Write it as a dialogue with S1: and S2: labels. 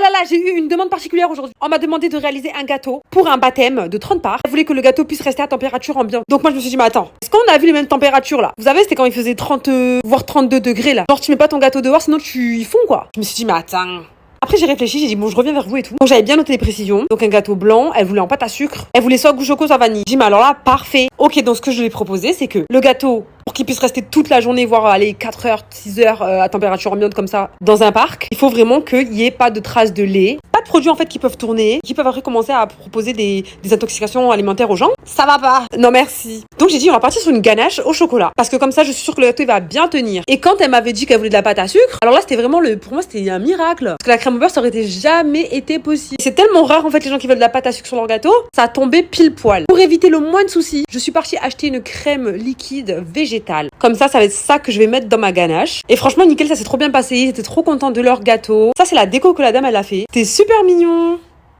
S1: là là, j'ai eu une demande particulière aujourd'hui. On m'a demandé de réaliser un gâteau pour un baptême de 30 parts. Elle voulait que le gâteau puisse rester à température ambiante. Donc moi je me suis dit mais attends, est-ce qu'on a vu les mêmes températures là? Vous savez c'était quand il faisait 30 voire 32 degrés là. Genre tu mets pas ton gâteau dehors sinon ils font quoi. Je me suis dit mais attends. Après j'ai réfléchi, j'ai dit bon je reviens vers vous et tout. Donc j'avais bien noté les précisions. Donc un gâteau blanc, elle voulait en pâte à sucre. Elle voulait soit goût choco soit vanille. J'ai dit mais alors là parfait. Ok, donc ce que je lui ai proposé c'est que le gâteau, pour qu'il puisse rester toute la journée, voire aller 4 heures, 6 heures à température ambiante comme ça dans un parc, il faut vraiment qu'il n'y ait pas de traces de lait. Pas de produits en fait qui peuvent tourner, qui peuvent après commencer à proposer des intoxications alimentaires aux gens. Ça va pas. Non merci. Donc j'ai dit on va partir sur une ganache au chocolat. Parce que comme ça je suis sûre que le gâteau il va bien tenir. Et quand elle m'avait dit qu'elle voulait de la pâte à sucre, alors là c'était vraiment pour moi c'était un miracle. Parce que la crème au beurre ça aurait jamais été possible. C'est tellement rare en fait les gens qui veulent de la pâte à sucre sur leur gâteau, ça a tombé pile poil. Pour éviter le moins de soucis, je suis partie acheter une crème liquide végétale. Comme ça va être ça que je vais mettre dans ma ganache. Et franchement nickel, ça s'est trop bien passé. J'étais trop contente de leur gâteau. Ça c'est la déco que la dame elle a fait. C'était super mignon.